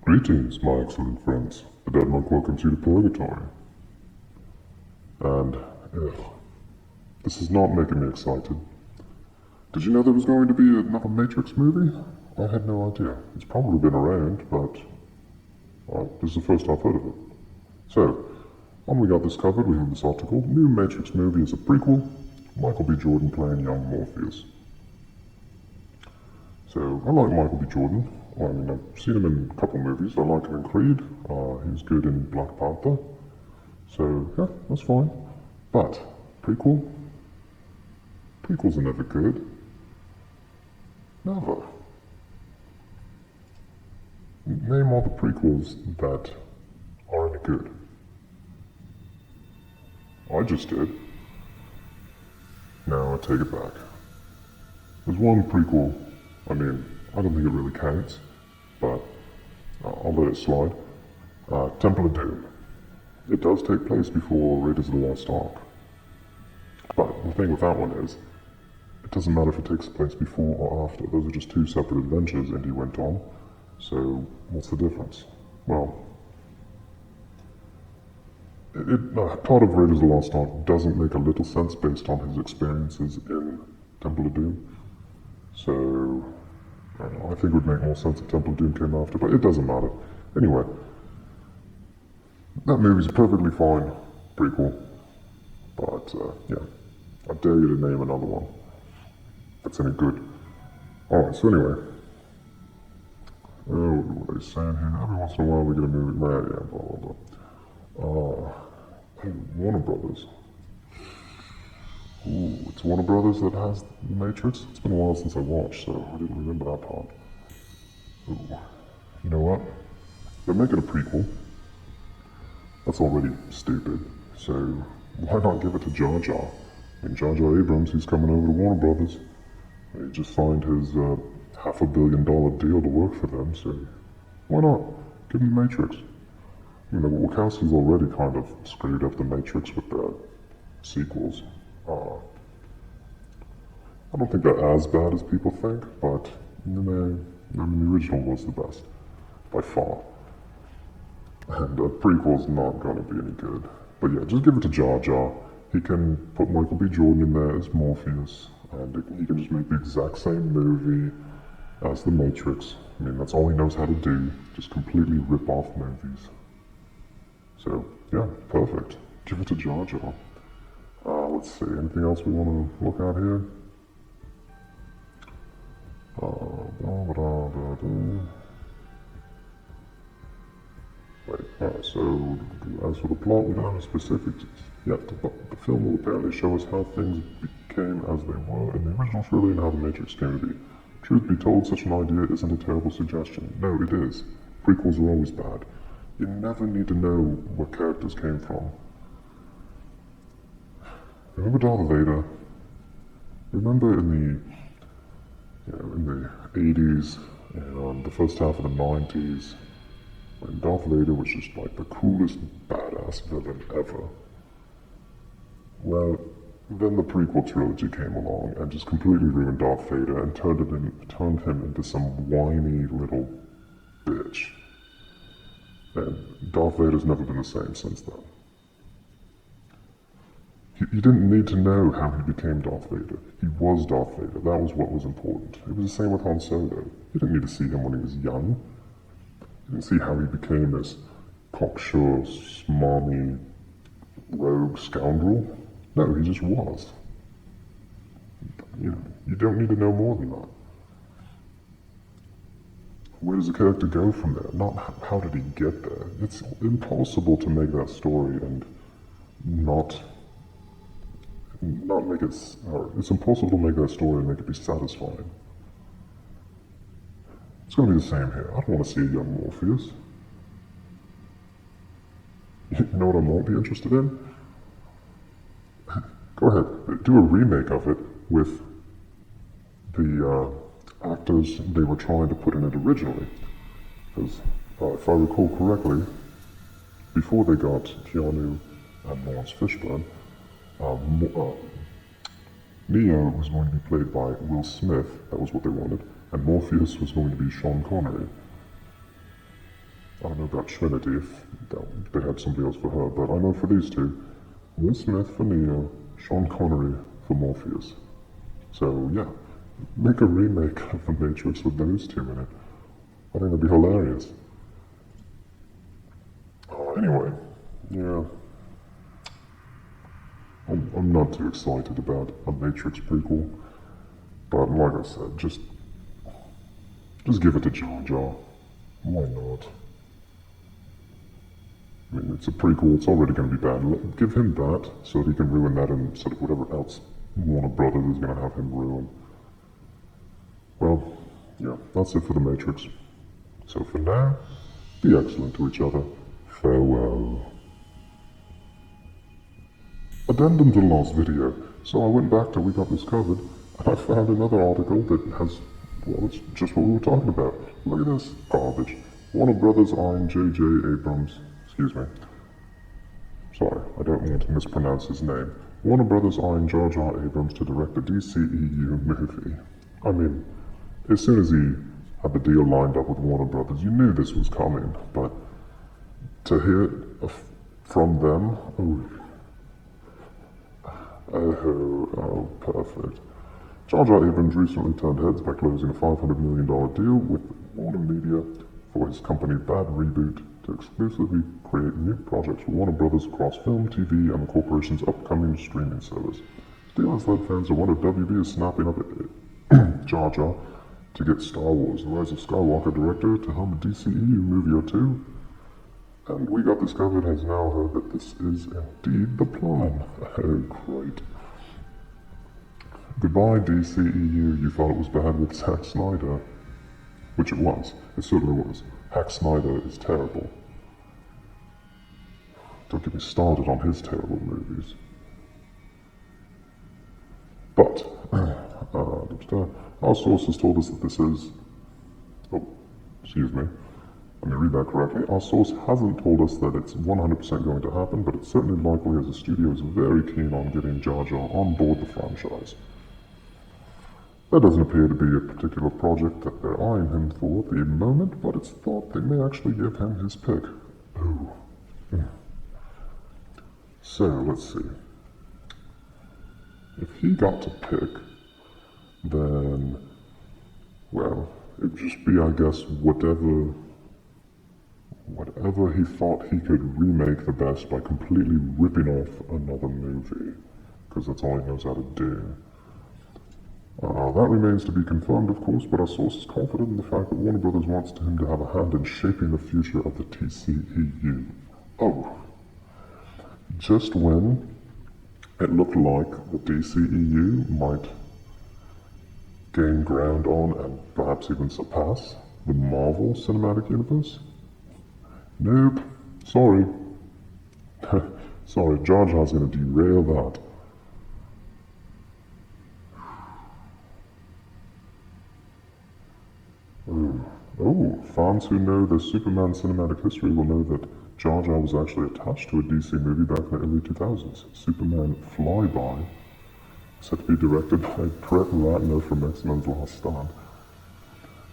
Greetings, my excellent friends. The Dead Monk welcomes you to Purgatory. And, this is not making me excited. Did you know there was going to be another Matrix movie? I had no idea. It's probably been around, but this is the first I've heard of it. So, we got this covered. We have this article. New Matrix movie is a prequel. Michael B. Jordan playing young Morpheus. So, I like Michael B. Jordan. I've seen him in a couple movies. I like him in Creed. He was good in Black Panther. So, yeah, that's fine. But, prequel? Prequels are never good. Never. Name all the prequels that are any good. I just did. No, I take it back. There's one prequel, I don't think it really counts, but I'll let it slide. Temple of Doom. It does take place before Raiders of the Lost Ark. But the thing with that one is, it doesn't matter if it takes place before or after. Those are just two separate adventures Indy went on. So, what's the difference? Well, part of Raiders of the Lost Ark doesn't make a little sense based on his experiences in Temple of Doom. So, I think it would make more sense if Temple of Doom came after, but it doesn't matter. Anyway, that movie's a perfectly fine prequel, but yeah, I dare you to name another one that's any good. Alright, so anyway, what are they saying here? Every once in a while we get a movie, yeah, blah, blah, blah. Warner Brothers. Ooh, it's Warner Brothers that has The Matrix? It's been a while since I watched, so I didn't remember that part. Ooh, you know what? They're making a prequel. That's already stupid, so why not give it to JarJar? JarJar Abrams, he's coming over to Warner Brothers. He just signed his $500 million deal to work for them, so why not? Give him The Matrix. The Wachowskis already kind of screwed up The Matrix with their sequels. I don't think they're as bad as people think, but the original was the best, by far. And the prequel's not gonna be any good. But yeah, just give it to JarJar. He can put Michael B. Jordan in there as Morpheus, and he can just make the exact same movie as The Matrix. That's all he knows how to do, just completely rip off movies. So, yeah, perfect. Give it to JarJar. Let's see, anything else we want to look at here? So, as for the plot, we don't have any specifics yet, but the film will apparently show us how things became as they were in the original trilogy and how the Matrix came to be. Truth be told, such an idea isn't a terrible suggestion. No, it is. Prequels are always bad. You never need to know where characters came from. Remember Darth Vader? Remember in the 80s and the first half of the 90s, when Darth Vader was just like the coolest badass villain ever? Well, then the prequel trilogy came along and just completely ruined Darth Vader and turned him into some whiny little bitch. And Darth Vader's never been the same since then. You didn't need to know how he became Darth Vader. He was Darth Vader. That was what was important. It was the same with Han Solo. You didn't need to see him when he was young. You didn't see how he became this cocksure, smarmy, rogue scoundrel. No, he just was. You don't need to know more than that. Where does the character go from there? Not how did he get there. It's impossible to make that story and not make it, or it's impossible to make that story and make it be satisfying. It's going to be the same here. I don't want to see a young Morpheus. You know what I won't be interested in? Go ahead, do a remake of it with the actors they were trying to put in it originally. Because if I recall correctly, before they got Keanu and Lawrence Fishburne, Neo was going to be played by Will Smith, that was what they wanted, and Morpheus was going to be Sean Connery. I don't know about Trinity if they had somebody else for her, but I know for these two, Will Smith for Neo, Sean Connery for Morpheus. So yeah, make a remake of The Matrix with those two in it. I think that'd be hilarious. Anyway, yeah. I'm not too excited about a Matrix prequel, but like I said, just give it to JarJar. Why not? I mean, it's a prequel, it's already going to be bad. Give him that, so that he can ruin that and sort of whatever else Warner Brothers is going to have him ruin. Well, yeah, that's it for The Matrix. So for now, be excellent to each other. Farewell. Addendum to the last video. So I went back to We Got This Covered, and I found another article that has, well, it's just what we were talking about. Look at this garbage. Warner Brothers eyeing J.J. Abrams. Excuse me. Sorry, I don't want to mispronounce his name. Warner Brothers eyeing JarJar Abrams to direct the DCEU movie. I mean, as soon as he had the deal lined up with Warner Brothers, you knew this was coming, but to hear it from them, oh, perfect. JarJar Abrams recently turned heads by closing a $500 million deal with Warner Media for his company Bad Reboot to exclusively create new projects for Warner Brothers across film, TV, and the corporation's upcoming streaming service. The deal has led fans to wonder if WB is snapping up at JarJar to get Star Wars: The Rise of Skywalker director to helm a DCEU movie or two. And We Got This Covered has now heard that this is indeed the plan. Oh, great. Goodbye, DCEU. You thought it was bad with Zack Snyder. Which it was. It certainly was. Zack Snyder is terrible. Don't get me started on his terrible movies. But, our sources told us that this is... Oh, excuse me. Let me read that correctly. Our source hasn't told us that it's 100% going to happen, but it's certainly likely as the studio is very keen on getting JarJar on board the franchise. There doesn't appear to be a particular project that they're eyeing him for at the moment, but it's thought they may actually give him his pick. Oh. So, let's see. If he got to pick, then, well, it'd just be, I guess, whatever he thought he could remake the best by completely ripping off another movie, because that's all he knows how to do. That remains to be confirmed, of course, but our source is confident in the fact that Warner Brothers wants him to have a hand in shaping the future of the TCEU. Oh. Just when it looked like the DCEU might gain ground on and perhaps even surpass the Marvel Cinematic Universe? Nope. Sorry. Sorry, JarJar's gonna derail that. Oh, fans who know the Superman cinematic history will know that JarJar was actually attached to a DC movie back in the early 2000s. Superman Flyby, said to be directed by Brett Ratner from X-Men's Last Stand,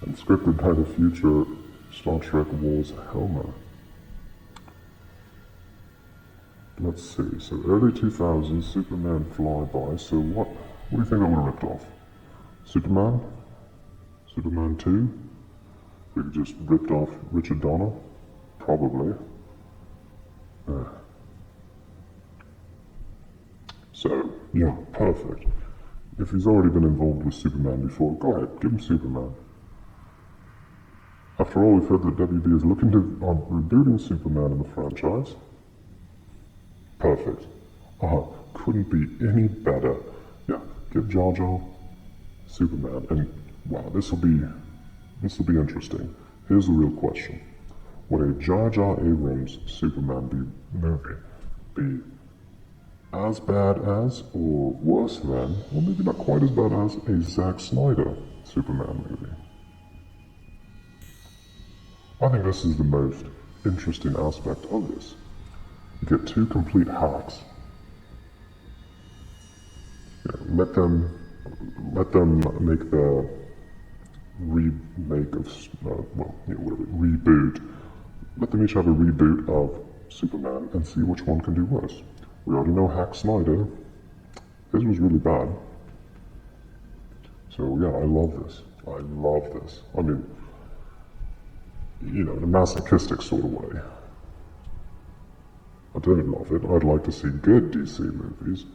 and scripted by the future Star Trek Wars Helmer. Let's see, so early 2000s, Superman Flyby, so what do you think that would have ripped off? Superman? Superman 2? We just ripped off Richard Donner? Probably. So, yeah, perfect. If he's already been involved with Superman before, go ahead, give him Superman. After all, we've heard that WB is looking on rebooting Superman in the franchise. Perfect. Couldn't be any better. Yeah, give JarJar Superman, and wow, this will be interesting. Here's the real question: would a JarJar Abrams Superman movie be as bad as, or worse than, or maybe not quite as bad as a Zack Snyder Superman movie? I think this is the most interesting aspect of this. You get two complete hacks. Let them make the remake of, reboot let them each have a reboot of Superman and see which one can do worse. We already know Hack Snyder. His was really bad. So yeah, I love this. I love this. I mean, you know, in a masochistic sort of way. I don't love it. I'd like to see good DC movies,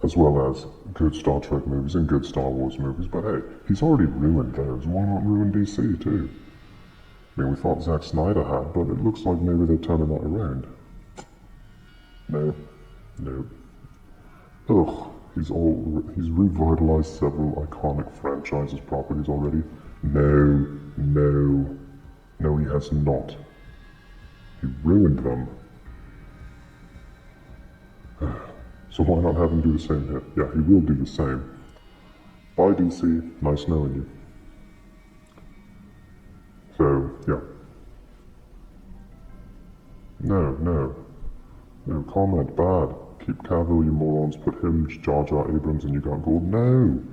as well as good Star Trek movies and good Star Wars movies, but hey, he's already ruined those. Why not ruin DC too? I mean, we thought Zack Snyder had, but it looks like maybe they're turning that around. No. Ugh, he's revitalized several iconic franchises properties already. No, he has not. He ruined them. So why not have him do the same here? Yeah, he will do the same. Bye DC, nice knowing you. So, yeah. No, comment bad. Keep Cavill, you morons. Put him, JarJar Abrams, and you got gold. No.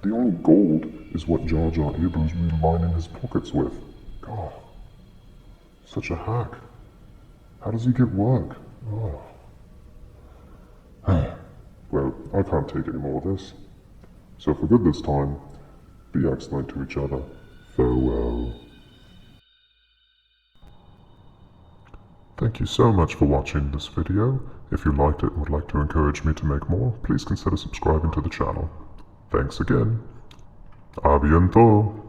The only gold is what JarJar Abrams will line in his pockets with. God. Such a hack. How does he get work? Oh. Well, I can't take any more of this. So for good this time, be excellent to each other. Farewell. Thank you so much for watching this video. If you liked it and would like to encourage me to make more, please consider subscribing to the channel. Thanks again. A bientôt.